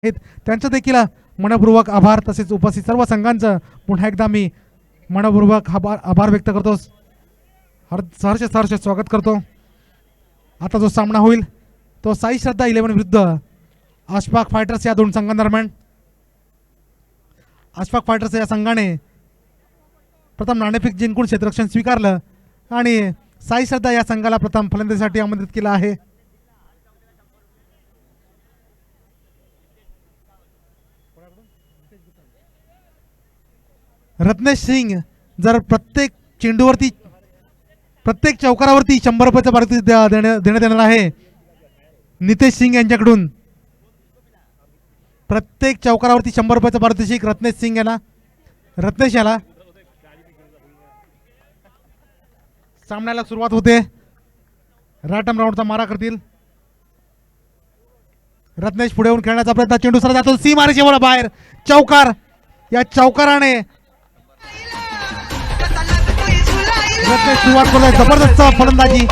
आहेत त्यांचं देखील मनपूर्वक आभार, तसेच उपस्थित सर्व संघांचं पुन्हा एकदा मी मनपूर्वक आभार व्यक्त करतो, सहर्ष स्वागत करतो। आता जो सामना होईल तो साई श्रद्धा 11 विरुद्ध अशफाक फायटर्स या दोन संघांदरम्यान। अशफाक फायटर्स या संघाने प्रथम नाणेफेक जिंकून क्षेत्ररक्षण स्वीकारलं आणि साई श्रद्धा या संघाला प्रथम फलंदाजीसाठी आमंत्रित केलं आहे। रत्नेश सिंग जर प्रत्येक चेंडूवरती प्रत्येक चौकारावरती 100 रुपयाचं पारितोषिक देण्यात येणार आहे नितेश सिंग यांच्याकडून। प्रत्येक चौकारावरती 100 रुपयाचं पारितोषिक रत्नेश याला। सामन्याला सुरुवात होते, राटम राऊंडचा मारा करतील रत्नेश। पुढे येऊन खेळण्याचा प्रयत्न, चेंडू सरळ जातो सीमारेषेवर बाहेर, चौकार। या चौकाराने रत्नेश सुरुवात करतोय जबरदस्त फलंदाजी।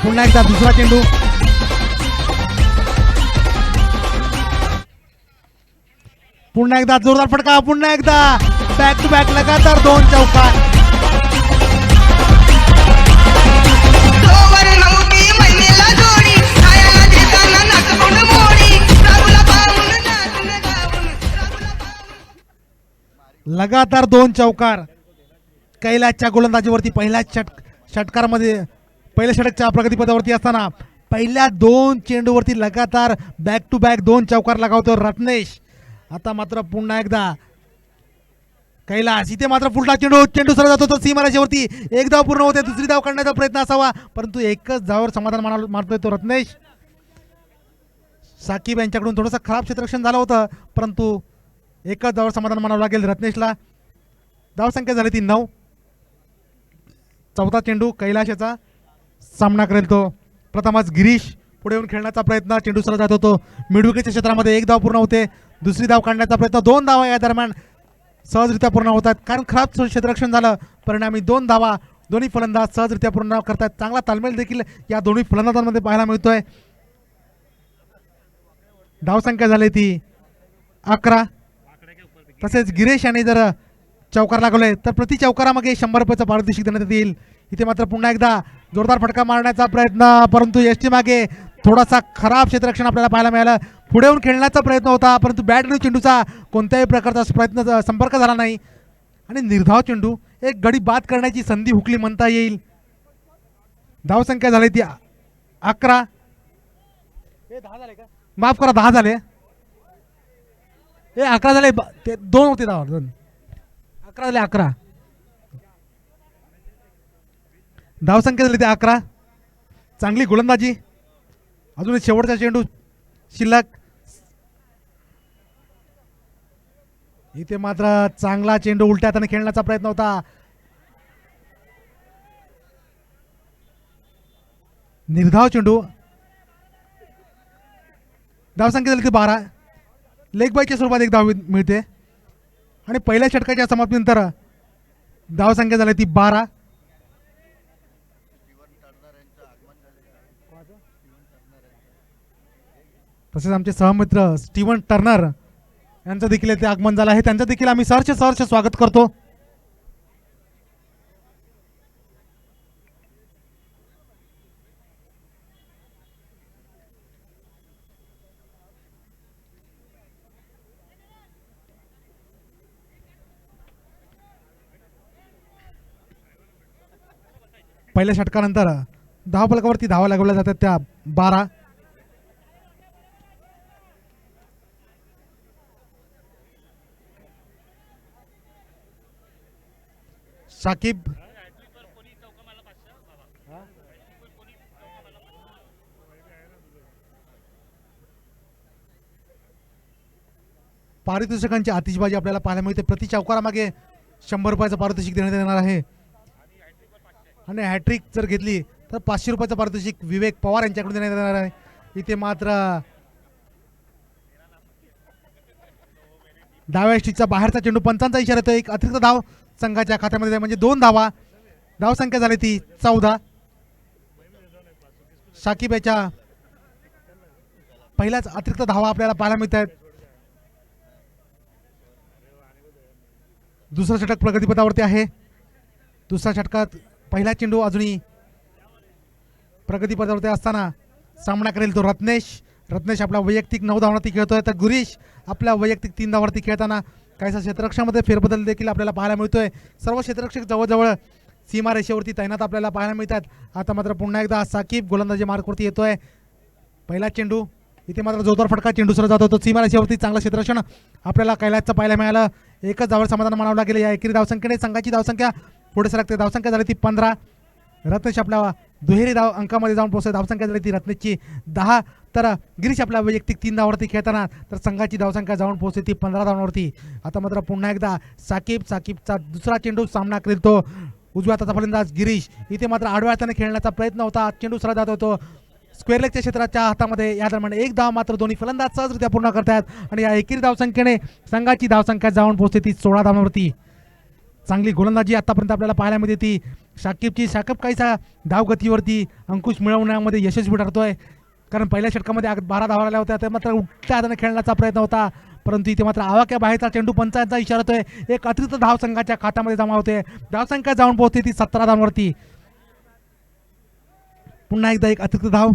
पुन्हा एकदा दुसरा चेंडू, पुन्हा एकदा जोरदार फटका, पुन्हा एकदा बॅक टू बॅक लगातार 2 चौकार। लगातार 2 चौकार कैलासच्या गोलंदाजीवरती। पहिल्या षटकाच्या प्रगतीपथावरती असताना पहिल्या 2 चेंडूवरती लगातार बॅक टू बॅक 2 चौकार लगावतो रत्नेश। आता मात्र पुन्हा एकदा कैलास, इथे मात्र फुलटा चेंडू सरळ जातो तो सीमारेषेवरती। एक धाव पूर्ण होते, दुसरी धाव काढण्याचा प्रयत्न असावा, परंतु एकच धावावर समाधान मानतोय तो रत्नेश। साकीब यांच्याकडून थोडंसं खराब क्षेत्ररक्षण झालं होतं, परंतु एकच धावावर समाधान मानावं लागेल रत्नेशला। धावसंख्या झाली ती 9। चौथा चेंडू कैलास याचा सामना करेल तो। प्रथमच गिरीश पुढे येऊन खेळण्याचा प्रयत्न, चेंडू सरळ जात होतो मिडविकेटच्या क्षेत्रामध्ये। एक धाव पूर्ण होते, दुसरी धाव काढण्याचा प्रयत्न, 2 धावा या दरम्यान सहजरित्या पूर्ण होतात, कारण खराब क्षेत्ररक्षण झालं। परिणामी 2 धावा दोन्ही फलंदाज सहजरित्या पूर्ण करतात। चांगला तालमेल देखील या दोन्ही फलंदाजांमध्ये पाहायला मिळतोय। धावसंख्या झाली ती 11। तसेच गिरीश यांनी जर चौकार लागवले तर प्रति चौकारामागे 100 रुपयाचं पारितोषिक देण्यात येईल। इथे मात्र पुन्हा एकदा जोरदार फटका मारण्याचा प्रयत्न, परंतु एसटी मागे थोडासा खराब क्षेत्ररक्षण आपल्याला पाहायला मिळालं। पुढे येऊन खेळण्याचा प्रयत्न होता, परंतु बॅट आणि चेंडूचा कोणत्याही प्रकारचा संपर्क झाला नाही आणि निर्धाव चेंडू, एक गडी बाद करण्याची संधी हुकली म्हणता येईल। धावसंख्या झाली ती 11। माफ करा, 10 झाले। 11 झाले, ते 2 होते धावा, 11 झाले, 11। धावसंख्या झाली ती 11। चांगली गोलंदाजी, अजून शेवटचा चेंडू शिल्लक। इथे मात्र चांगला चेंडू उलट्या हाताने खेळण्याचा प्रयत्न होता, निर्धाव चेंडू। धावसंख्या झाली ती 12। लेग बायच्या स्वरूपात एक धाव मिळते आणि पहिल्या षटकाच्या समाप्तीनंतर धावसंख्या झाली ती 12। तसेच आमचे सहमित्र स्टीवन टर्नर यांचं देखील येथे आगमन झालं आहे, त्यांचं देखील आम्ही सहर्ष स्वागत करतो। पहिल्या षटकानंतर धावफलकावरती धावा लागवल्या जातात त्या 12। साकीब पारितोषिकांची आतिषबाजी आपल्याला पाहायला मिळते। प्रति चौकारामागे 100 रुपयाचं पारितोषिक देण्यात येणार आहे आणि हॅट्रिक जर घेतली तर 500 रुपयाचं पारितोषिक विवेक पवार यांच्याकडून देण्यात येणार आहे। इथे मात्र डाव्या यष्टीचा बाहेरचा चेंडू, पंचांचा इशारा येतो, एक अतिरिक्त धाव संघाच्या खात्यामध्ये, म्हणजे 2 धावा धावसंख्या झाली ती 14. शाकिब याच्या पहिल्याच अतिरिक्त धावा आपल्याला पाहायला मिळत आहेत. दुसरं षटक प्रगतीपथावरती आहे. दुसऱ्या षटकात पहिला चेंडू अजूनही प्रगतीपथावरती असताना सामना करेल तो रत्नेश. रत्नेश आपला वैयक्तिक 9 धावांवरती खेळतोय, तर गुरीश आपल्या वैयक्तिक 3 धावांवरती खेळताना काहीसा क्षेत्ररक्षणामध्ये फेरबदल देखील आपल्याला पाहायला मिळतोय. सर्व क्षेत्ररक्षक जवळजवळ सीमारेषेवरती तैनात आपल्याला पाहायला मिळतात. आता मात्र पुन्हा एकदा साकीब गोलंदाजी मार्कवरती येतोय. पहिला चेंडू इथे मात्र जोरदार फटका, चेंडू सरळ जात होतो सीमारेषेवरती. चांगलं क्षेत्ररक्षण आपल्याला कैलासचं पाहायला मिळालं. एकच धावावर समाधान मानावं लागेल. या एकेरी धावसंख्येने संघाची धावसंख्या पुढे सरकते. धावसंख्या झाली ती 15. रत्नेश आपल्या दुहेरी धाव अंकामध्ये जाऊन पोहोचते. धावसंख्या झाली ती रत्नेशची 10. तर गिरीश आपल्या वैयक्तिक 3 धावांवरती खेळताना तर संघाची धावसंख्या जाऊन पोहोचते ती 15 धावांवरती. आता मात्र पुन्हा एकदा साकीबचा दुसरा चेंडू सामना करेल तो उजव्या हाताचा फलंदाज गिरीश. इथे मात्र आडव्या हाताने खेळण्याचा प्रयत्न होता. चेंडू सरळ जात होतो स्क्वेअर लेगच्या क्षेत्राच्या हातामध्ये. या दरम्यान एक धाव मात्र दोन्ही फलंदाज सहजरित्या पूर्ण करतात आणि या एकेरी धावसंख्येने संघाची धावसंख्या जाऊन पोहोचते ती 16 धावांवरती. चांगली गोलंदाजी आतापर्यंत आपल्याला पाहायला मिळते ती शाकिबची. शाकिब काहीसा धावगतीवरती अंकुश मिळवण्यामध्ये यशस्वी ठरतोय, कारण पहिल्या षटकामध्ये 12 धावा आल्या होत्या. ते मात्र उलट्या हाताने खेळण्याचा प्रयत्न होता, परंतु इथे मात्र आवाक्या बाहेरचा चेंडू पंचांचा इशारा होतोय. एक अतिरिक्त धाव संघाच्या खात्यामध्ये जमा होते. धावसंख्या जाऊन पोहोचते ती 17 धावांवरती. पुन्हा एकदा एक अतिरिक्त धाव.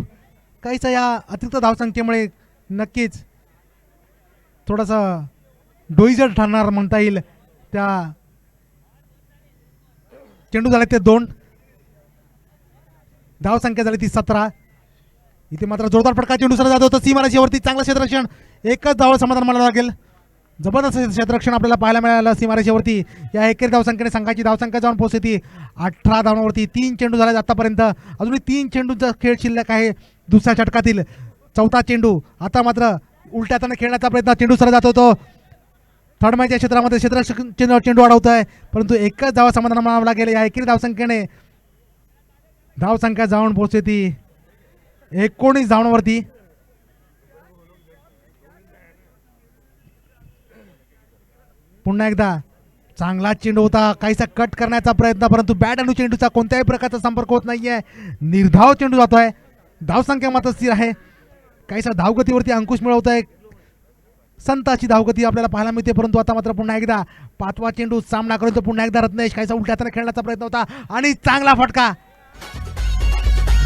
काहीसा या अतिरिक्त धावसंख्येमुळे नक्कीच थोडंसं डोईजर ठरणार म्हणता येईल. त्या चेंडू झाले ते 2. धावसंख्या झाली ती 17. इथे मात्र जोरदार फटका, चेंडू सरळ जात होतं सीमारेषेवरती. चांगलं क्षेत्ररक्षण, एकच धाव समाधान मानावं लागेल. जबरदस्त क्षेत्ररक्षण आपल्याला पाहायला मिळालं सीमारेषेवरती. या एकेरी धावसंख्येने संघाची धावसंख्या जाऊन पोहोचते ती 18 धावांवरती. 3 चेंडू झाले आतापर्यंत, अजूनही 3 चेंडूचा खेळ शिल्लक आहे दुसऱ्या षटकातील. चौथा चेंडू. आता मात्र उलट्या हाताने खेळण्याचा प्रयत्न, चेंडू सरळ जात होतो थर्ड मॅचच्या क्षेत्रामध्ये. क्षेत्ररक्षक चेंडू अडवत आहे, परंतु एकच धाव समाधान मानावं लागेल. या एकेरी धावसंख्येने धावसंख्या जाऊन पोहोचते ती 19 धावांवरती. पुन्हा एकदा चांगला चेंडू होता, काहीसा कट करण्याचा प्रयत्न, परंतु बॅट आणि चेंडूचा कोणत्याही प्रकारचा संपर्क होत नाहीये. निर्धाव चेंडू जातोय. धावसंख्या मात्र स्थिर आहे. काहीसा धावगतीवरती अंकुश मिळवत आहे. संत अशी धावगती आपल्याला पाहायला मिळते, परंतु आता मात्र पुन्हा एकदा 5वा चेंडू सामना करून तो पुन्हा एकदा रत्नेश. काहीसा उलट्या हाताने खेळण्याचा प्रयत्न होता आणि चांगला फटका.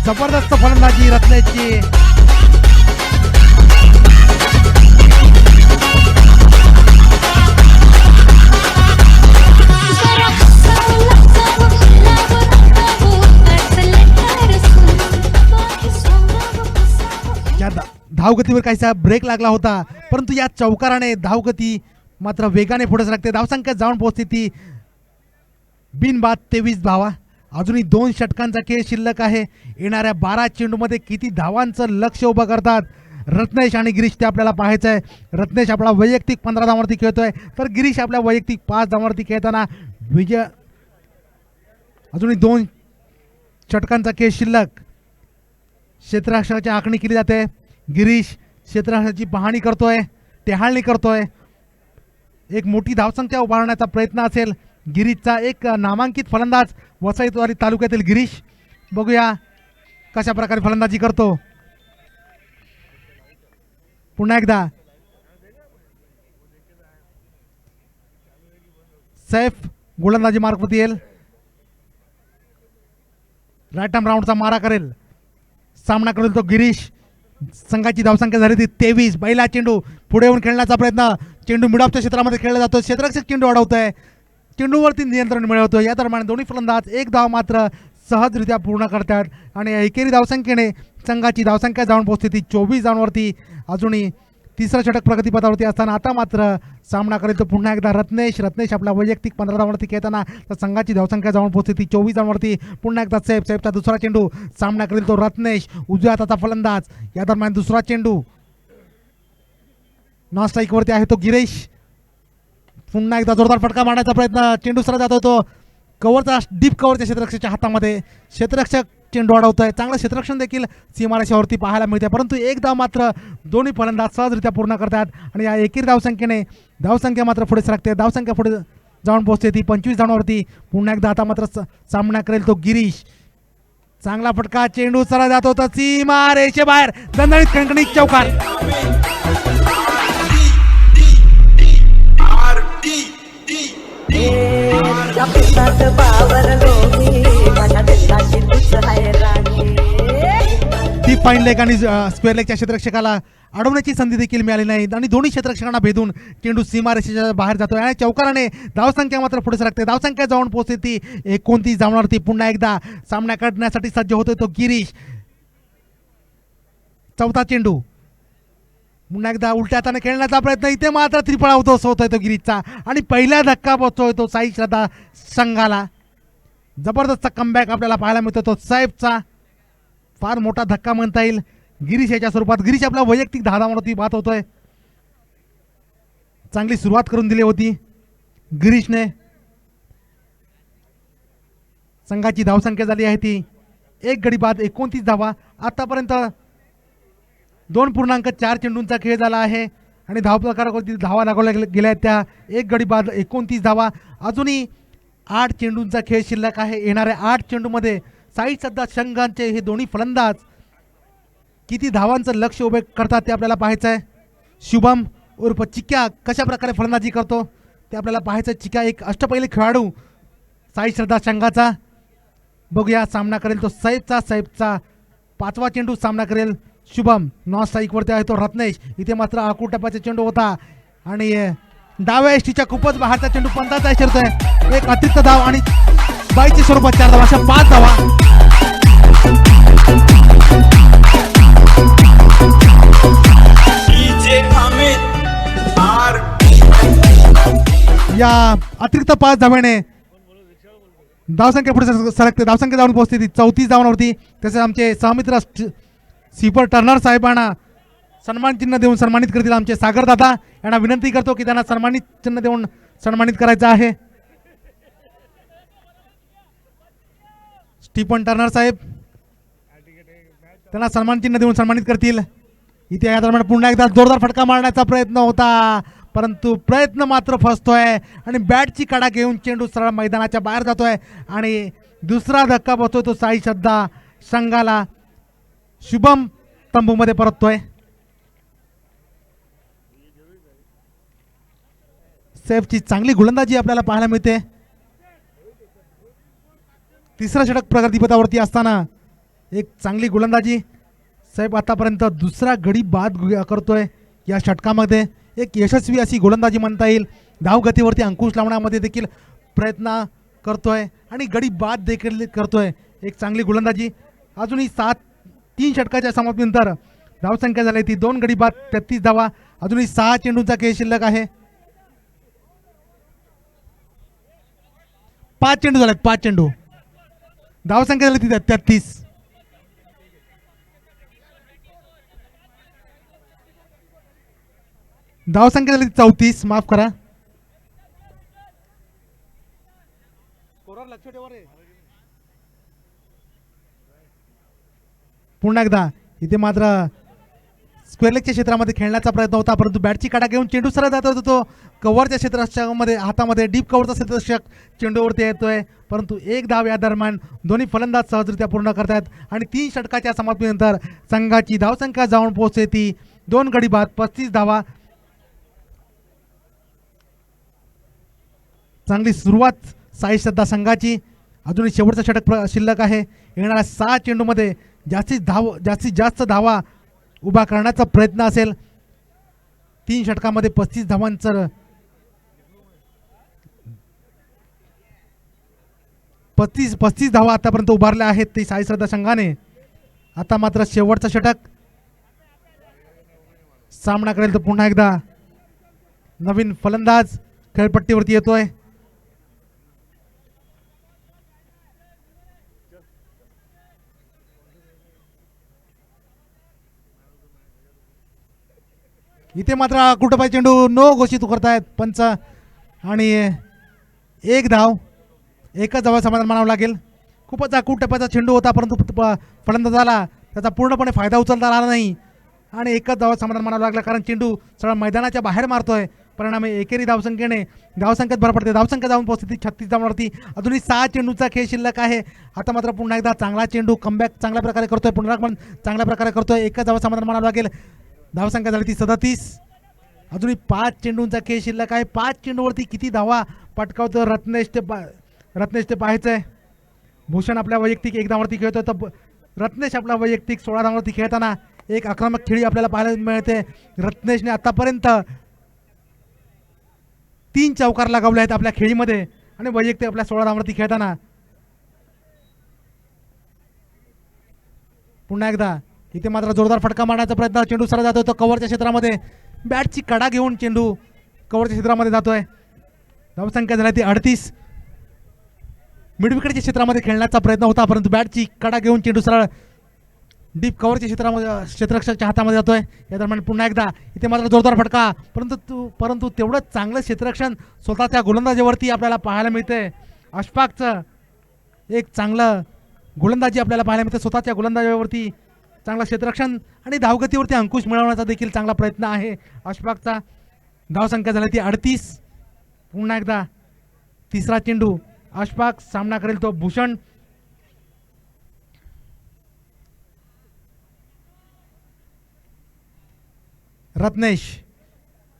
जबरदस्त फलंदाजी रत्नेशची. या धावगतीवर काहीसा ब्रेक लागला होता, परंतु या चौकाराने धावगती मात्र वेगाने पुढे सरकते. धावसंख्या जाऊन पोहोचते ती बिनबाद 23 धावा. अजूनही 2 षटकांचा खेळ शिल्लक आहे. येणाऱ्या 12 चेंडूमध्ये किती धावांचं लक्ष उभं करतात रत्नेश आणि गिरीश ते आपल्याला पाहायचं आहे. रत्नेश आपला वैयक्तिक 15 धावांवरती खेळतोय, तर गिरीश आपल्या वैयक्तिक 5 धावांवरती खेळताना विजय. अजूनही 2 षटकांचा खेळ शिल्लक. क्षेत्ररक्षणाची आखणी केली जाते. गिरीश क्षेत्ररक्षणाची पाहणी करतोय, टेहाळणी करतोय. एक मोठी धावसंख्या उभारण्याचा प्रयत्न असेल गिरीशचा. एक नामांकित फलंदाज वसईवाडी तालुक्यातील गिरीश. बघूया कशा प्रकारे फलंदाजी करतो. पुन्हा एकदा सैफ गोलंदाजी मार्फत येईल. राईट आर्म राऊंडचा मारा करेल. सामना करेल तो गिरीश. संघाची धावसंख्या झाली ती 23. पहिला चेंडू पुढे येऊन खेळण्याचा प्रयत्न. चेंडू मिडऑफच्या क्षेत्रामध्ये खेळला जातो. क्षेत्ररक्षक चेंडू अडवतोय, चेंडूवरती नियंत्रण मिळवतो. या दरम्यान दोन्ही फलंदाज एक धाव मात्र सहजरित्या पूर्ण करतात आणि एकेरी धावसंख्येने संघाची धावसंख्या जाऊन पोहोचते ती 24 धावांवरती. अजूनही तिसरं षटक प्रगतीपथावरती असताना आता मात्र सामना करेल तो पुन्हा एकदा रत्नेश. रत्नेश आपला वैयक्तिक 15 धावांवरती खेळताना तर संघाची धावसंख्या जाऊन पोहोचते ती 24 धावांवरती. पुन्हा एकदा सैफचा दुसरा चेंडू. सामना करेल तो रत्नेश, उजव्या हाताचा फलंदाज. या दरम्यान दुसरा चेंडू नॉन स्ट्राईकवरती आहे तो गिरीश. पुन्हा एकदा जोरदार फटका मारण्याचा प्रयत्न. चेंडू सरळ जात होतो कव्हरचा, डीप कव्हरच्या क्षेत्ररक्षकाच्या हातामध्ये. क्षेत्ररक्षक चेंडू अडवतोय. चांगलं क्षेत्ररक्षण देखील सीमारेषेवरती पाहायला मिळते, परंतु एक धाव मात्र दोन्ही फलंदाज सहजरित्या पूर्ण करतात आणि या एकेरी धावसंख्येने धावसंख्या मात्र पुढे सरकते. धावसंख्या पुढे जाऊन पोहोचते ती 25 धावांवरती. पुन्हा एकदा आता मात्र सामना करेल तो गिरीश. चांगला फटका, चेंडू सरळ जात होता सीमा रेषेबाहेर. दणदणीत खणखणीत चौकार. ती फाईन लेग आणि स्क्वेअर लेगच्या क्षेत्ररक्षकाला अडवण्याची संधी देखील मिळाली नाही आणि दोन्ही क्षेत्ररक्षकांना भेदून चेंडू सीमारेषेच्या बाहेर जातोय आणि चौकाराने धावसंख्या मात्र पुढे सरकते. धावसंख्या जाऊन पोहोचते ती 29 धावांवरती. पुन्हा एकदा सामना करण्यासाठी सज्ज होतोय तो गिरीश. चौथा चेंडू पुन्हा एकदा उलट्या हाताने खेळण्याचा प्रयत्न. इथे मात्र त्रिफळा होतोय तो गिरीशचा आणि पहिला धक्का पोहोचतोय तो साई श्रद्धा संघाला. जबरदस्त कमबॅक आपल्याला पाहायला मिळतो तो सैफचा. फार मोठा धक्का म्हणता येईल गिरीश याच्या स्वरूपात. गिरीश आपला वैयक्तिक 10 धावांवरती बाद होतोय. चांगली सुरुवात करून दिली होती गिरीशने. संघाची धावसंख्या झाली आहे ती 1 गडी बाद 29 धावा. आतापर्यंत 2.4 चेंडूंचा खेळ झाला आहे आणि धावप्रकारावरती धावा लागवल्या गेल्या आहेत त्या 1 गडी बाद 29 धावा. अजूनही 8 चेंडूंचा खेळ शिल्लक आहे. येणाऱ्या 8 चेंडूमध्ये साई श्रद्धा संघांचे हे दोन्ही फलंदाज किती धावांचं लक्ष उभे करतात ते आपल्याला पाहायचं आहे. शुभम उर्फ चिक्या कशा प्रकारे फलंदाजी करतो ते आपल्याला पाहायचं आहे. चिक्या एक अष्टपैलू खेळाडू साई श्रद्धा संघाचा. बघूया सामना करेल तो सैफचा 5वा चेंडू सामना करेल शुभम. नॉन स्ट्राईकवरती आहे तो रत्नेश. इथे मात्र आकुटप्पाचा चेंडू होता आणि डाव्या एसटीच्या खूपच बाहेरचा चेंडू पंताचा इशारा आहे. एक अतिरिक्त धाव आणि बाईच्या स्वरूपात 4 धावा, अशा 5 धावा. या अतिरिक्त 5 धाव्याने धावसंख्या पुढे सरकते. धावसंख्या जाऊन पोहोचते ती 34 धावांवरती. तसेच आमचे सहमित्र सीपर टर्नर साहेबांना सन्मान चिन्ह देऊन सन्मानित करतील. आमचे सागर दादा यांना विनंती करतो की त्यांना सन्मानित चिन्ह देऊन सन्मानित करायचं आहे. स्टीफन टर्नर साहेब त्यांना सन्मान चिन्ह देऊन सन्मानित करतील. इथे या दरम्यान पुन्हा एकदा जोरदार फटका मारण्याचा प्रयत्न होता परंतु प्रयत्न मात्र फसतोय आणि बॅटची कडा घेऊन चेंडू सरळ मैदानाच्या बाहेर जातोय आणि दुसरा धक्का बसतोय तो साई श्रद्धा संघाला. शुभम तंबूमध्ये परततोय. सैफची चांगली गोलंदाजी आपल्याला पाहायला मिळते. तिसरा षटक प्रगतीपथावरती असताना एक चांगली गोलंदाजी. सैफ आतापर्यंत दुसरा गडी बाद करतोय या षटकामध्ये. एक यशस्वी अशी गोलंदाजी म्हणता येईल. धावगतीवरती अंकुश लावण्यामध्ये देखील प्रयत्न करतोय आणि गडी बाद देखील करतोय. एक चांगली गोलंदाजी. अजूनही 3 षटकाच्या समाप्तीनंतर धावसंख्या झाली ती 2 गडी बाद 33 धावा. अजूनही 6 चेंडूंचा खेळ शिल्लक आहे. 5 चेंडू झालेत. 5 चेंडू. धावसंख्या झाली ती 33. धावसंख्या झाली 34. माफ करा. पुन्हा एकदा इथे मात्र स्क्वेअर लेगच्या क्षेत्रामध्ये खेळण्याचा प्रयत्न होता परंतु बॅटची काटा घेऊन चेंडू सरळ जात होता तो कव्हरच्या क्षेत्ररक्षकामध्ये हातामध्ये. डीप कव्हरचा क्षेत्ररक्षक चेंडूवरती येतोय परंतु 1 धाव या दरम्यान दोन्ही फलंदाज सहजरित्या पूर्ण करतात आणि 3 षटकाच्या समाप्तीनंतर संघाची धावसंख्या जाऊन पोहोचते ती 2 गडी बाद 35 धावा. चांगली सुरुवात साई श्रद्धा संघाची. अजूनही शेवटचा षटक शिल्लक आहे. येणाऱ्या 6 चेंडूमध्ये जास्तीत जास्त धावा उभा करण्याचा प्रयत्न असेल. 3 षटकामध्ये 35 धावांचं 35 धावा आतापर्यंत उभारल्या आहेत ते साई श्रद्धा संघाने. आता मात्र शेवटचा षटक सामना करेल तर पुन्हा एकदा नवीन फलंदाज खेळपट्टीवरती येतोय. इथे मात्र कुठपाय चेंडू नो घोषित करतायत पंच आणि 1 धाव. 1च धावा समाधान मानावं लागेल. खूपच अकूट टप्प्याचा चेंडू होता परंतु फलंदाजाला त्याचा पूर्णपणे फायदा उचलता आला नाही आणि 1च धावा समाधान मानावं लागला कारण चेंडू सरळ मैदानाच्या बाहेर मारतोय परिणामी एकेरी धावसंख्येने धावसंख्येत भर पडते. धावसंख्या जाऊन पोहोचते 36 धावांवरती. अजूनही 6 चेंडूचा खेळ शिल्लक आहे. आता मात्र पुन्हा एकदा चांगला चेंडू कमबॅक चांगल्या प्रकारे करतोय, पुनरागमन चांगल्या प्रकारे करतोय. एकच धावा समाधान म्हणावं लागेल. धावसंख्या झाली ती 37. अजूनही 5 चेंडूंचा खेळ शिल्लक आहे. 5 चेंडूवरती किती धावा पटकावतो रत्नेश ते पाहायचंय. भूषण आपल्या वैयक्तिक 1 धावावरती खेळतोय तर रत्नेश आपला वैयक्तिक 16 धावावरती खेळताना एक आक्रमक खेळी आपल्याला पाहायला मिळते. रत्नेशने आतापर्यंत 3 चौकार लगावले आहेत आपल्या खेळीमध्ये आणि वैयक्तिक आपल्या 16 धावावरती खेळताना. पुन्हा एकदा इथे मात्र जोरदार फटका मारण्याचा प्रयत्न. चेंडू सरळ जातोय तो कव्हरच्या क्षेत्रामध्ये. बॅटची कडा घेऊन चेंडू कव्हरच्या क्षेत्रामध्ये जातोय. धावसंख्या झाली ती 38. मिडविकेटच्या क्षेत्रामध्ये खेळण्याचा प्रयत्न होता परंतु बॅटची कडा घेऊन चेंडू सरळ डीप कव्हरच्या क्षेत्रामध्ये क्षेत्ररक्षकाच्या हातामध्ये जातोय. या दरम्यान पुन्हा एकदा इथे मात्र जोरदार फटका परंतु तेवढंच चांगलं क्षेत्ररक्षण स्वतःच्या गोलंदाजीवरती आपल्याला पाहायला मिळते. अशफाकचं एक चांगलं गोलंदाजी आपल्याला पाहायला मिळते. स्वतःच्या गोलंदाजीवरती चांगलं क्षेत्ररक्षण आणि धावगतीवरती अंकुश मिळवण्याचा देखील चांगला प्रयत्न आहे अशफाकचा. धावसंख्या झाली ती 38. पुन्हा एकदा तिसरा चेंडू अशफाक सामना करेल तो भूषण. रत्नेश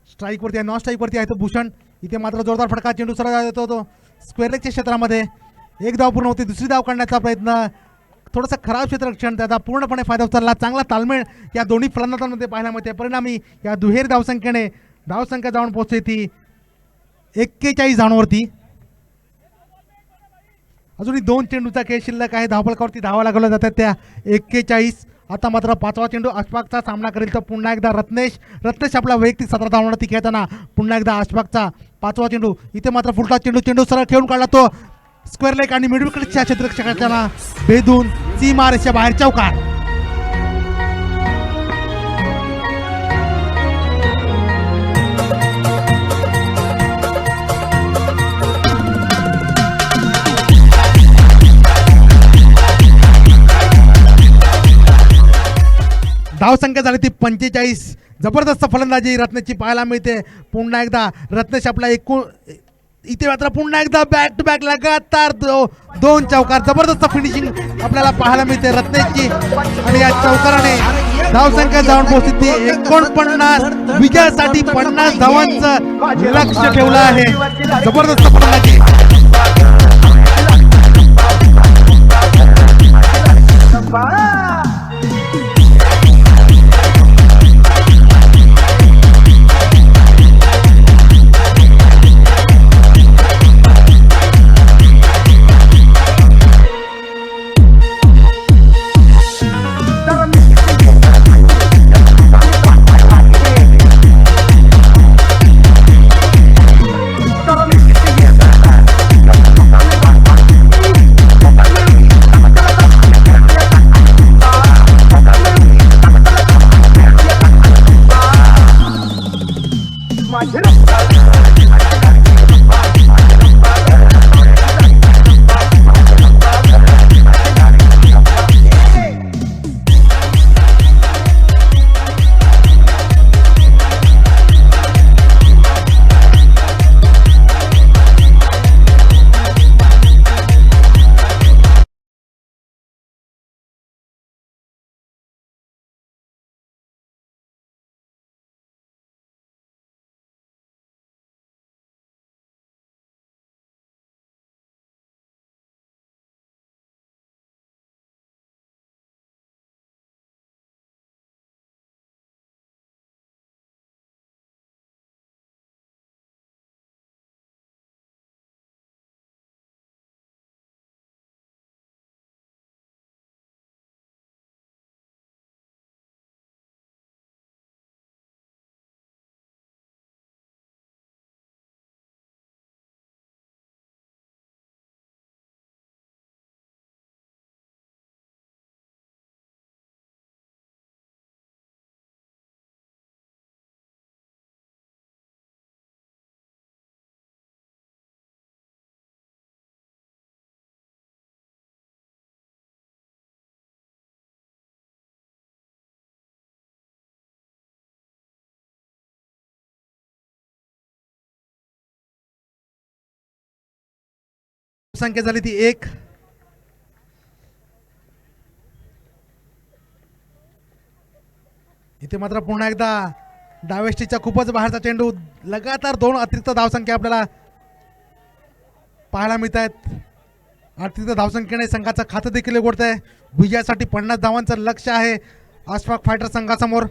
स्ट्राईकवरती आहे, नॉन स्ट्राईकवरती आहे तो भूषण. इथे मात्र जोरदार फटका चेंडू सरळ येतो तो स्क्वेअर लेगच्या क्षेत्रामध्ये. 1 धाव पूर्ण होते. दुसरी धाव काढण्याचा प्रयत्न. थोडंसं खराब क्षेत्ररक्षण त्याचा पूर्णपणे फायदा उचलला. चांगला ताळमेळ या दोन्ही फलंदाजांमध्ये पाहायला मिळते. परिणामी या दुहेरी धावसंख्येने धावसंख्या जाऊन पोहोचते ती 41 धावांवरती. अजूनही 2 चेंडूचा खेळ शिल्लक आहे. धावफलकावरती धावा लागवल्या जातात त्या 41. आता मात्र 5वा चेंडू अशफाकचा सामना करेल तर पुन्हा एकदा रत्नेश आपला वैयक्तिक 17 धावांवरती खेळताना. पुन्हा एकदा अशफाकचा 5वा चेंडू. इथे मात्र फुलटा चेंडू सरळ खेळून काढला तो स्क्वेअर लेग आणि मिडविकेटच्या क्षेत्ररक्षकांना भेदून सीमारेषेच्या बाहेर चौकार. धावसंख्या झाली ती 45. जबरदस्त फलंदाजी रत्नेशची पाहायला मिळते. पुन्हा एकदा रत्नेश आपला इथे मात्र पुन्हा एकदा बॅक टू बॅक लगातार 2 चौकार. जबरदस्त फिनिशिंग आपल्याला पाहायला मिळते रत्नेशची आणि या चौकाराने धावसंख्या जाऊन पोहोचली 49. विजयासाठी 50 धावांचं लक्ष्य ठेवलं आहे. जबरदस्त फलंदाजी. संख्या झाली ती 1. इथे मात्र पुन्हा एकदा डावेस्टीच्या खूपच बाहेरचा चेंडू. लगातार 2 अतिरिक्त धावसंख्या आपल्याला पाहायला मिळत आहेत. अतिरिक्त धावसंख्येने संघाचं खातं देखील उघडत आहे. विजयासाठी 50 धावांचं लक्ष्य आहे अशफाक फायटर संघासमोर.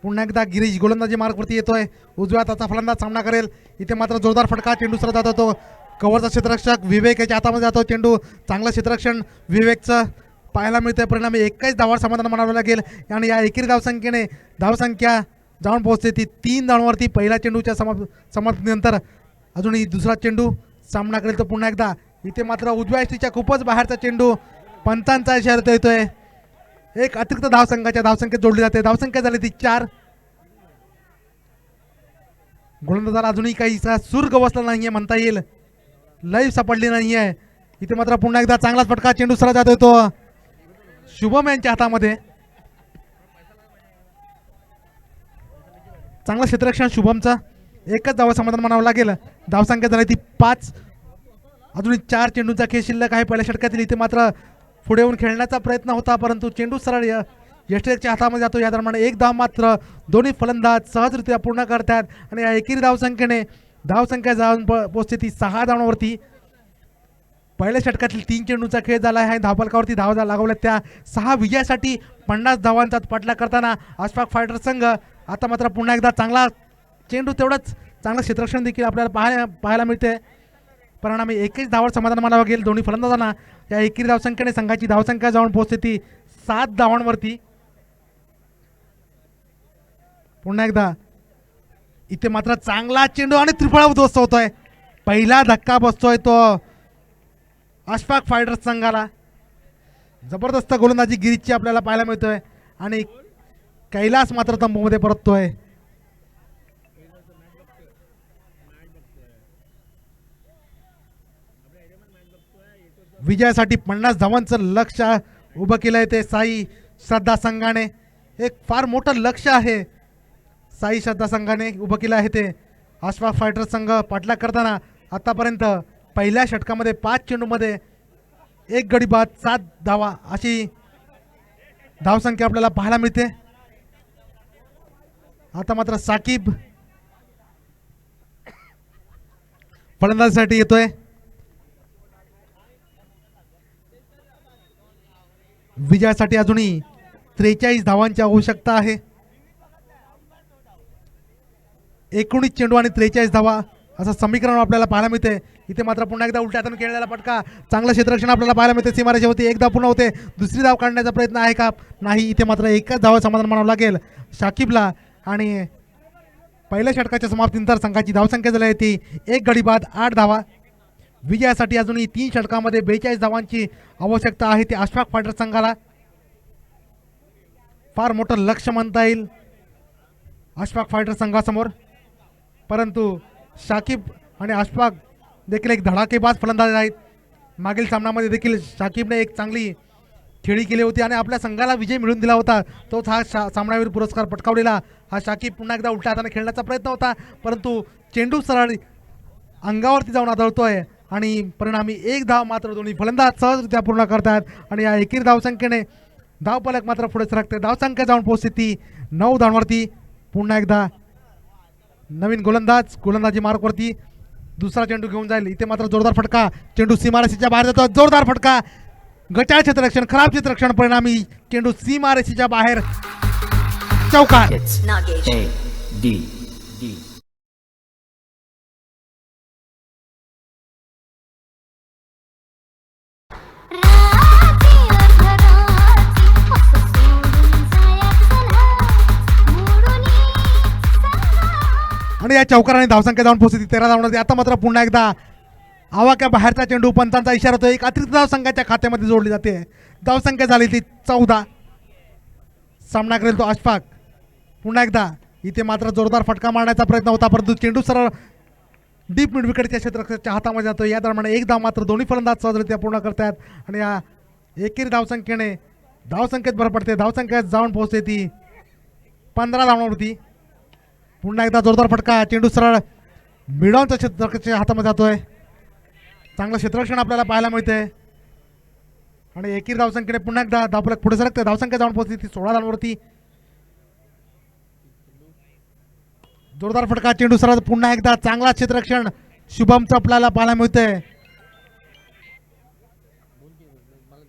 पुन्हा एकदा गिरीश गोलंदाजी मार्गवरती येतोय. उजव्या हाताचा फलंदाज सामना करेल. इथे मात्र जोरदार फटका. चेंडू सरळ जात होतो. कव्हरचा क्षेत्ररक्षक विवेक याच्या हातामध्ये जातो चेंडू. चांगलं क्षेत्ररक्षण विवेकचं पाहायला मिळतंय. परिणामी 21 धावांवर समाधान मानावं लागेल. आणि या एकेरी धावसंख्येने धावसंख्या जाऊन पोहोचते ती 3 धावांवरती. पहिल्या चेंडूच्या समाप्तीनंतर अजूनही दुसरा चेंडू सामना करेल. तर पुन्हा एकदा इथे मात्र उजव्या यष्टीच्या खूपच बाहेरचा चेंडू. पंचांचा इशारा येतोय. एक अतिरिक्त धावसंघाच्या धावसंख्येत जोडली जाते. धावसंख्या झाली ती 4. गोलंदाजाला अजूनही काहीसा सूर गवसला नाहीये म्हणता येईल. लय सापडली नाहीये. इथे मात्र पुन्हा एकदा चांगलाच फटका. चेंडू सरळ जात येतो शुभम यांच्या हातामध्ये. चांगलं क्षेत्ररक्षण शुभमचं. एकच धावा समाधान मानावं लागेल. धावसंख्या झाली ती 5. अजूनही 4 चेंडूंचा खेळ शिल्लक आहे पहिल्या षटकातील. इथे मात्र पुढे येऊन खेळण्याचा प्रयत्न होता परंतु चेंडू सरळ यष्टीच्या हातामध्ये जातो. या दरम्यान 1 धाव मात्र दोन्ही फलंदाज सहजरित्या पूर्ण करतात. आणि या एकेरी धावसंख्येने धावसंख्या जाऊन पोहोचते ती 6 धावांवरती. पहिल्या षटकातील 3 चेंडूचा खेळ झाला आहे. धावफलकावरती धावा लागवल्या त्या 6 विजयासाठी 50 धावांचा पाठलाग करताना अशफाक फायटर संघ. आता मात्र पुन्हा एकदा चांगला चेंडू तेवढंच चांगलं क्षेत्ररक्षण देखील आपल्याला पाहायला मिळते. परिणामी 21 धावांवर समाधान मानावं लागेल दोन्ही फलंदाजांना. या एकेरी धावसंख्येने संघाची धावसंख्या जाऊन पोहोचते ती 7 धावांवरती. पुन्हा एकदा इथे मात्र चांगला चेंडू आणि त्रिफळा उद्ध्वस्त होतोय. पहिला धक्का बसतोय तो अशफाक फायटर्स संघाला. जबरदस्त गोलंदाजी गिरीशची आपल्याला पाहायला मिळतोय. आणि कैलास मात्र तंबूमध्ये परततोय. विजयासाठी 50 धावांचं लक्ष्य उभं केलंय ते साई श्रद्धा संघाने. एक फार मोठं लक्ष्य आहे साई श्रद्धा संघाने उभं केलं आहे. ते अशफाक फायटर्स संघ पाठलाग करताना आतापर्यंत पहिल्या षटकामध्ये 5 चेंडूमध्ये 1 गडी बाद 7 धावा अशी धावसंख्या आपल्याला पाहायला मिळते. आता मात्र साकीब फलंदाजीसाठी येतोय. विजयासाठी अजूनही 43 धावांची आवश्यकता आहे. 19 चेंडू आणि 43 धावा असं समीकरण आपल्याला पाहायला मिळते. इथे मात्र पुन्हा एकदा उलट्या हाताने खेळलेला फटका. चांगलं क्षेत्ररक्षण आपल्याला पाहायला मिळते. सीमारेषेवरती 1 धाव पूर्ण होते. दुसरी धाव काढण्याचा प्रयत्न आहे का? नाही. इथे मात्र 1च धावा समाधान मानावं लागेल शाकिबला. आणि पहिल्या षटकाच्या समाप्तीनंतर संघाची धावसंख्या झाली आहे ती 1 गडी बाद 8 धावा. विजयासाठी अजूनही 3 षटकामध्ये 42 धावांची आवश्यकता आहे. ते अशफाक फायटर संघाला. फार मोठं लक्ष्य म्हणता येईल अशफाक फायटर संघासमोर. परंतु शाकिब आणि अशफाक देखील एक धडाकेबाज फलंदाज आहेत. मागील सामन्यामध्ये देखील शाकिबने एक चांगली खेळी केली होती आणि आपल्या संघाला विजय मिळवून दिला होता. तोच हा सामनावीर पुरस्कार पटकावलेला हा शाकिब पुन्हा एकदा उलट्या हाताने खेळण्याचा प्रयत्न होता परंतु चेंडू सरळ अंगावरती जाऊन आदळतोय. आणि परिणामी 1 धाव मात्र दोन्ही फलंदाज सहजरित्या पूर्ण करतात. आणि या एकेरी धावसंख्येने धावफलक मात्र पुढे सरकते. धावसंख्या जाऊन पोहोचते ती 9 धावांवरती. पुन्हा एकदा नवीन गोलंदाजी मार्कवरती दुसरा चेंडू घेऊन जाईल. इथे मात्र जोरदार फटका. चेंडू सीमारेषेच्या बाहेर जातो. जोरदार फटका. गटाळ क्षेत्ररक्षण खराब क्षेत्ररक्षण. परिणामी चेंडू सीमारेषेच्या बाहेर. चौकार. आणि या चौकाराने धावसंख्या जाऊन पोहोचली 13 धावांवरती. आता मात्र पुन्हा एकदा आवाक्या बाहेरचा चेंडू. पंचांचा इशारा होतो. एक अतिरिक्त धाव संघाच्या खात्यामध्ये जोडली जाते. धावसंख्या झाली ती 14. सामना करेल तो अशफाक. पुन्हा एकदा इथे मात्र जोरदार फटका मारण्याचा प्रयत्न होता परंतु चेंडू सरळ डीप मिड विकेटच्या क्षेत्ररक्षकाच्या हातामध्ये जातो. या दरम्यान 1 धाव मात्र दोन्ही फलंदाज सहजरित्या पूर्ण करतात. आणि या एकेरी धावसंख्येने धावसंख्येत भर पडते. धावसंख्येत जाऊन पोहोचते ती 15 धावांवरती. पुन्हा एकदा जोरदार फटका. चेंडू सरळ मिडॉनच्या क्षेत्ररक्षकाच्या हातामध्ये जातोय. चांगलं क्षेत्ररक्षण आपल्याला पाहायला मिळते आणि एकीर धावसंख्येने पुन्हा एकदा धावफलक पुढे सरकते. धावसंख्या जाऊन पोहोचली ती 16 धावांवरती. जोरदार फटका, चेंडू सरळ पुन्हा एकदा चांगला क्षेत्ररक्षण शुभमचं आपल्याला पाहायला मिळते.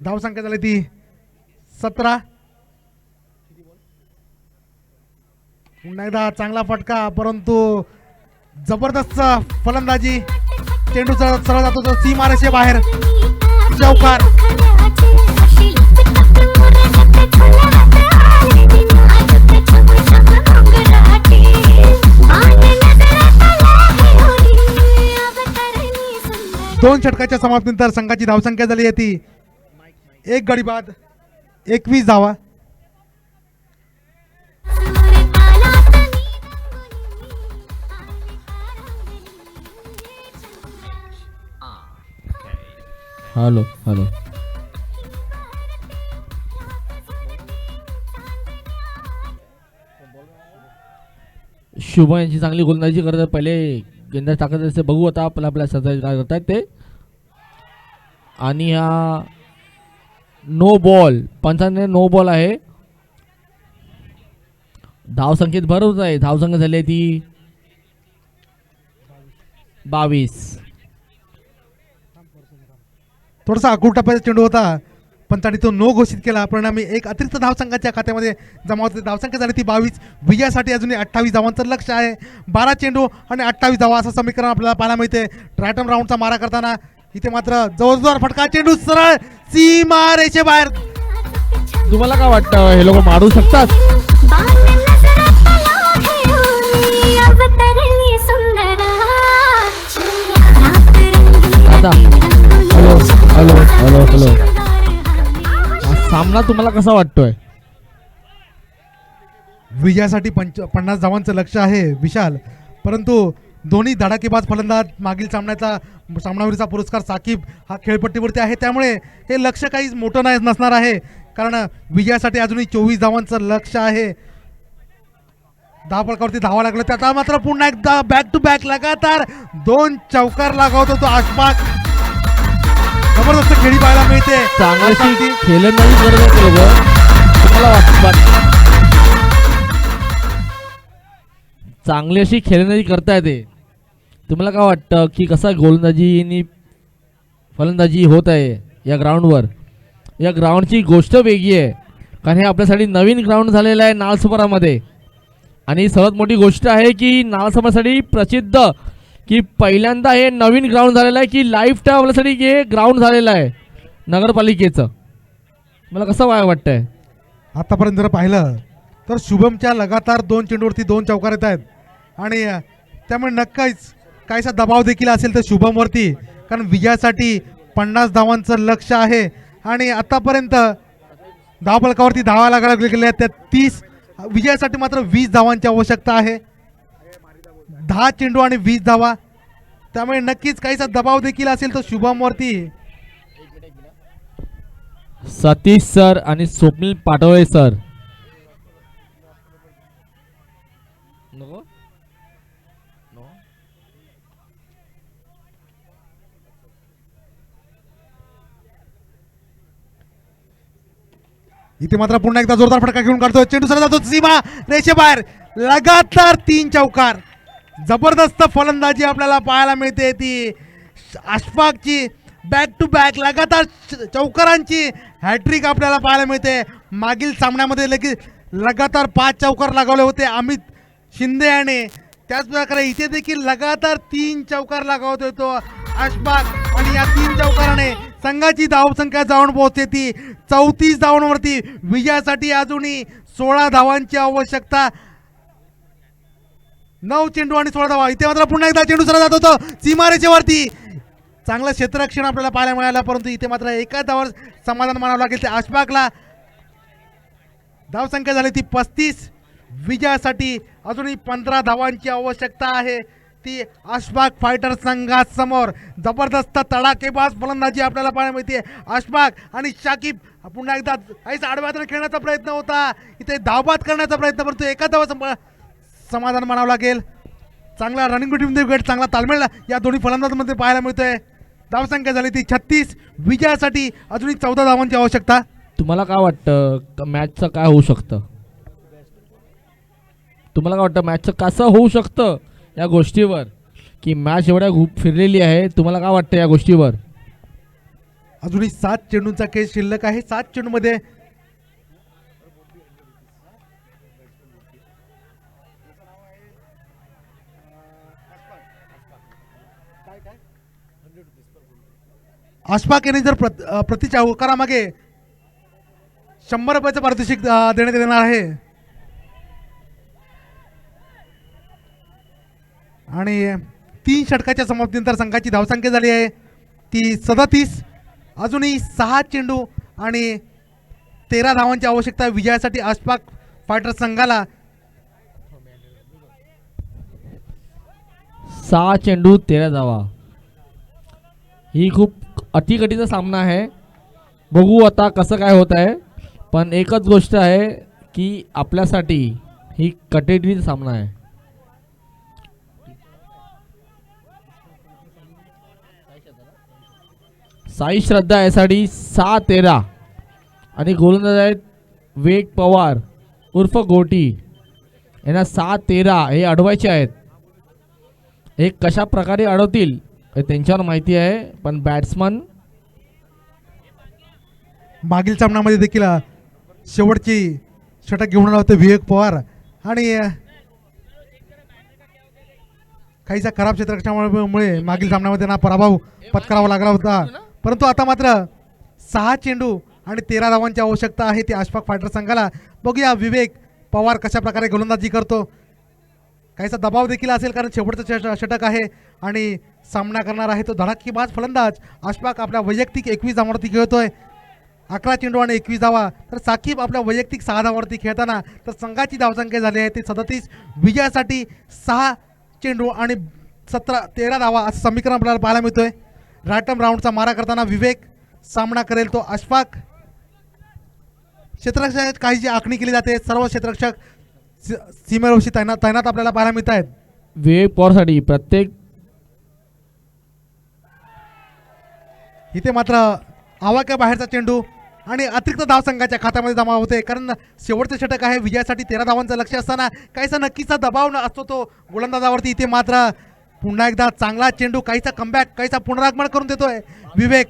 धावसंख्या झाली ती 17. पुन्हा एकदा चांगला फटका, परंतु जबरदस्त फलंदाजी. चेंडू सरळ जातो तो सीमारेषे बाहेर. चौकार. दोन षटकाच्या समाप्तीनंतर संघाची धावसंख्या झाली आहे ती 1 गडी बाद, 21 धावा. हॅलो हॅलो शुभम यांची चांगली गोलंदाजी करतात. पहिले गेंदाज टाकत असते, बघू आता आपल्या सध्या काय करतात ते. आणि हा नो बॉल, पंचांनी नो बॉल आहे. धावसंख्येत भर होत आहे. धावसंख्या झाली आहे ती 22. थोडासा आखूड टप्प्याचा चेंडू होता पण त्यांनी तो नो घोषित केला. परिणामी एक अतिरिक्त धावसंघाच्या खात्यामध्ये जमा होते. धावसंख्या झाली ती 22. विजयासाठी अजूनही 28 धावांचं लक्ष आहे. 12 चेंडू आणि 28 धावा असं समीकरण आपल्याला पाहायला मिळते. ट्रायटम राऊंडचा मारा करताना इथे मात्र जोरदार फटका, चेंडू सरळ सीमा रेषे बाहेर. तुम्हाला काय वाटतं, हे लोक मारू शकतात? आता हॅलो हॅलो हॅलो हॅलो सामना तुम्हाला कसा वाटतोय? विजयासाठी 50 धावांचं लक्ष आहे विशाल, परंतु दोन्ही धडाकेबाज फलंदाज मागील सामनावीरचा पुरस्कार साकीब हा खेळपट्टीवरती आहे. त्यामुळे हे लक्ष काहीच मोठं नाही नसणार आहे, कारण विजयासाठी अजूनही 24 धावांचं लक्ष आहे. धावफलकावरती धावा लागलं, त्याचा मात्र पुन्हा एकदा बॅक टू बॅक लगातार 2 चौकार लागवत होतो अशफाक. जबरदस्त खेळी पाहायला मिळते. चांगली खेळंदाजी करत तुम्हाला वाटतं? चांगली अशी खेळंदाजी करता येते. तुम्हाला काय वाटतं की कसा गोलंदाजी आणि फलंदाजी होत आहे या ग्राउंडवर? या ग्राउंडची गोष्ट वेगळी आहे, कारण हे आपल्यासाठी नवीन ग्राउंड झालेलं आहे नालसोपारामध्ये. आणि सर्वात मोठी गोष्ट आहे की नालसोपारासाठी प्रसिद्ध की पहिल्यांदा हे नवीन ग्राउंड झालेलं आहे की लाईफ टाईम आपल्यासाठी हे ग्राउंड झालेलं आहे नगरपालिकेचं. मला कसं वाटतंय? आतापर्यंत जर पाहिलं तर शुभमच्या लगातार 2 चेंडूवरती 2 चौकार येत आहेत आणि त्यामुळे नक्कीच काहीसा दबाव देखील असेल तर शुभमवरती, कारण विजयासाठी 50 धावांचं लक्ष आहे. आणि आतापर्यंत धावफलकावरती धावा लागायला गेल्या त्या 30. विजयासाठी मात्र 20 धावांची आवश्यकता आहे. 10 चेंडू आणि 20 धावा, त्यामुळे नक्कीच काहीसा दबाव देखील असेल तर शुभमवरती. सतीश सर आणि स्वप्नील पाटोळे सर इथे मात्र पुन्हा एकदा जोरदार फटका घेऊन काढतोय. चेंडू सरळ जातो सीमा रेषे बाहेर. लगातार 3 चौकार. जबरदस्त फलंदाजी आपल्याला पाहायला मिळते ती अशफाकची. बॅक टू बॅक लगातार चौकारांची हॅट्रिक आपल्याला पाहायला मिळते. मागील सामन्यामध्ये लगातार 5 चौकार लागवले होते अमित शिंदे याने. त्याच प्रकारे इथे देखील लगातार 3 चौकार लगावतोय तो अशफाक. आणि या 3 चौकाराने संघाची धावसंख्या जाऊन पोहोचते ती 34 धावांवरती. विजयासाठी अजूनही 16 धावांची आवश्यकता. 9 चेंडू आणि 16 धावा. इथे मात्र पुन्हा एकदा चेंडू सरळ जात होतो सीमारेषेवरती. चांगलं क्षेत्ररक्षण आपल्याला पाहायला मिळालं, परंतु इथे मात्र एका धावावर समाधान मानावं लागेल ते अशफाकला. धावसंख्या झाली ती 35. विजयासाठी अजूनही 15 धावांची आवश्यकता आहे ती अशफाक फायटर संघासमोर. जबरदस्त तडाखेबाज फलंदाजी आपल्याला पाहायला मिळते. अशफाक आणि शाकिब पुन्हा एकदा काहीच आडव्यातून खेळण्याचा प्रयत्न होता, इथे धावबाद करण्याचा प्रयत्न, परंतु एका धावा समाधान मानावं लागेल. चांगला रनिंग बिटवीन द विकेट, चांगला ताळमेळ या दोन्ही फलंदाजांमध्ये पाहायला मिळतोय. धावसंख्या झाली ती 36. विजयासाठी अजूनही 14 धावांची आवश्यकता. तुम्हाला काय वाटतं मॅचचं काय होऊ शकतं? तुम्हाला काय वाटतं मॅचचं कसं होऊ शकतं या गोष्टीवर, की मॅच एवढ्या खूप फिरलेली आहे, तुम्हाला काय वाटतं या गोष्टीवर? अजूनही 7 चेंडूंचा खेळ शिल्लक आहे. 7 चेंडूमध्ये अशफाक यांनी जर प्रति चौकारामागे 100 रुपयाचं पारितोषिक देण्यात येणार आहे. आणि 3 षटकाच्या समाप्तीनंतर संघाची धावसंख्या झाली आहे ती 37. अजूनही 6 चेंडू आणि 13 धावांची आवश्यकता विजयासाठी अशफाक फायटर संघाला. 6 चेंडू 13 धावा, ही खूप अटीकटीचा सामना आहे. बघू आता कसं काय होत आहे, पण एकच गोष्ट आहे की आपल्यासाठी ही कटेरीचा सामना आहे. साई श्रद्धा यासाठी 6-13 आणि गोलंदाज आहेत विवेक पवार उर्फ गोटी, यांना 6-13 हे अडवायचे आहेत. हे कशा प्रकारे अडवतील हे त्यांच्यावर माहिती आहे, पण बॅट्समन मागील सामन्यामध्ये देखील शेवटची षटक घेऊन आला होता विवेक पवार आणि काहीसा खराब क्षेत्ररक्षणामुळे मागील सामन्यामध्ये त्यांना पराभव पत्करावा लागला होता. परंतु आता मात्र 6 चेंडू आणि 13 धावांची आवश्यकता आहे ती अशफाक फायटर संघाला. बघूया विवेक पवार कशा प्रकारे गोलंदाजी करतो. काहीसा दबाव देखील असेल कारण शेवटचं षटक आहे आणि सामना करणार आहे तो धडाकेबाज फलंदाज अशफाक. आपल्या वैयक्तिक 21 धावांवरती खेळतोय. 11 चेंडू आणि 21 धावा. तर साकीब आपल्या वैयक्तिक 6 धावांवरती खेळताना तर संघाची धावसंख्या झाली आहे ती 37. विजयासाठी 6 चेंडू आणि 13 धावा असं समीकरण आपल्याला पाहायला मिळतोय. रॅटम राऊंडचा मारा करताना विवेक सामना करेल तो अशफाक. क्षेत्ररक्षक काही जी आखणी केली जाते, सर्व क्षेत्ररक्षक सीमेवरशी तैनात आपल्याला पाहायला मिळत आहेत. विवेक पवारसाठी प्रत्येक इथे मात्र आवाक्या बाहेरचा चेंडू आणि अतिरिक्त धाव संघाच्या खात्यामध्ये जमा होते कारण शेवटचं षटक आहे. विजयासाठी 13 धावांचं लक्ष असताना काहीसा नक्कीचा दबाव असतो तो गोलंदाजावरती. इथे मात्र पुन्हा एकदा चांगला चेंडू, काहीचा कमबॅक, काहीचा पुनरागमन करून देतोय विवेक.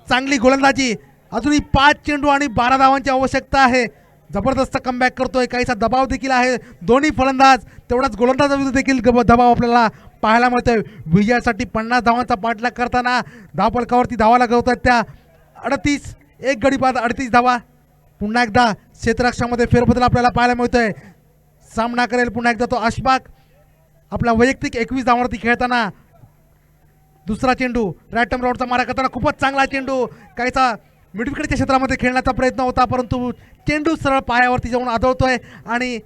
चांगली गोलंदाजी. अजूनही 5 चेंडू आणि 12 धावांची आवश्यकता आहे. जबरदस्त कमबॅक करतोय. काहीसा दबाव देखील आहे. दोन्ही फलंदाज तेवढाच गोलंदाजाविरुद्ध देखील दबाव आपल्याला पाहायला मिळतोय. विजयासाठी 50 धावांचा पाठलाग करताना धावफलकावरती धावा लागवत आहेत त्या 38. एक गडी बाद 38 धावा. पुन्हा एकदा क्षेत्ररक्षणामध्ये फेरबदल आपल्याला पाहायला मिळतोय. सामना करेल पुन्हा एकदा तो अशफाक आपल्या वैयक्तिक 21 धावांवरती खेळताना. दुसरा चेंडू रॅटम राऊंडचा मारा करताना खूपच चांगला चेंडू. काहीचा मिडविकेटच्या क्षेत्रामध्ये खेळण्याचा प्रयत्न होता परंतु चेंडू सरळ पायावरती जाऊन आदळतोय आणि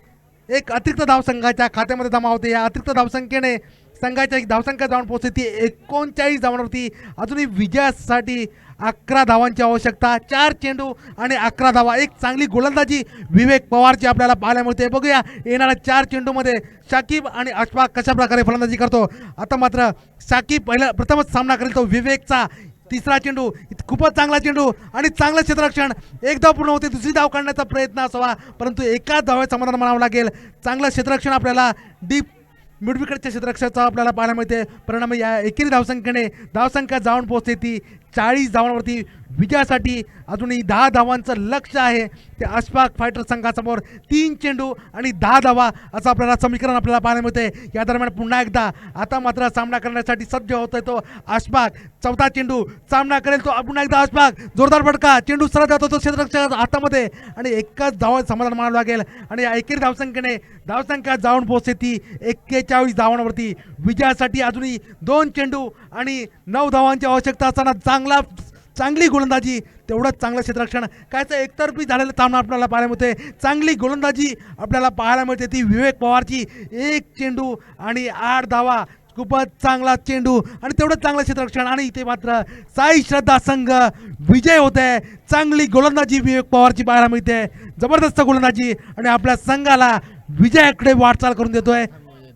एक अतिरिक्त धाव संघाच्या खात्यामध्ये जमा होते. या अतिरिक्त धावसंख्येने संघाच्या धावसंख्या जाऊन पोहोचते ती 39 धावांवरती. अजूनही विजयासाठी 11 धावांची आवश्यकता. 4 चेंडू आणि 11 धावा. एक चांगली गोलंदाजी विवेक पवारची आपल्याला पाहायला मिळते. बघूया येणाऱ्या 4 चेंडूमध्ये शाकिब आणि अशफाक कशा प्रकारे फलंदाजी करतो. आता मात्र शाकिब प्रथमच सामना करेल तो विवेकचा. तिसरा चेंडू खूपच चांगला चेंडू आणि चांगलं क्षेत्ररक्षण. एक धाव पूर्ण होते, दुसरी धाव काढण्याचा प्रयत्न असावा परंतु एकाच धावेत समाधान मानावं लागेल. चांगलं क्षेत्ररक्षण आपल्याला डीप मिडविकेटच्या क्षेत्ररक्षणाचा आपल्याला पाहायला मिळते. परिणामी या एकेरी धावसंख्येने धावसंख्या जाऊन पोहोचते ती 40 धावांवरती. विजयासाठी अजूनही 10 धावांचं लक्ष आहे ते अशफाक फायटर संघासमोर. 3 चेंडू आणि 10 धावा असं आपल्याला समीकरण आपल्याला पाहायला मिळते. या दरम्यान पुन्हा एकदा आता मात्र सामना करण्यासाठी सज्ज होतोय तो अशफाक. 14 चेंडू सामना करेल तो पुन्हा एकदा अशफाक. जोरदार फटका. चेंडू सरळ जातो तो क्षेत्ररक्षक हातामध्ये आणि एकच धाव समाधान मानावं लागेल आणि या एकेरी धावसंख्येने धावसंख्या जाऊन पोहोचते ती 41 धावांवरती. विजयासाठी अजूनही 2 चेंडू आणि 9 धावांची आवश्यकता असताना चांगली गोलंदाजी, तेवढंच चांगलं क्षेत्ररक्षण. कायचं एकतर्फी झालेलं सामना आपल्याला पाहायला मिळते. चांगली गोलंदाजी आपल्याला पाहायला मिळते ती विवेक पवारची. 1 चेंडू आणि 8 धावा. खूपच चांगला चेंडू आणि तेवढंच चांगलं क्षेत्ररक्षण आणि इथे मात्र साई श्रद्धा संघ विजय होत आहे. चांगली गोलंदाजी विवेक पवारची पाहायला मिळते. जबरदस्त गोलंदाजी आणि आपल्या संघाला विजयाकडे वाटचाल करून देतोय.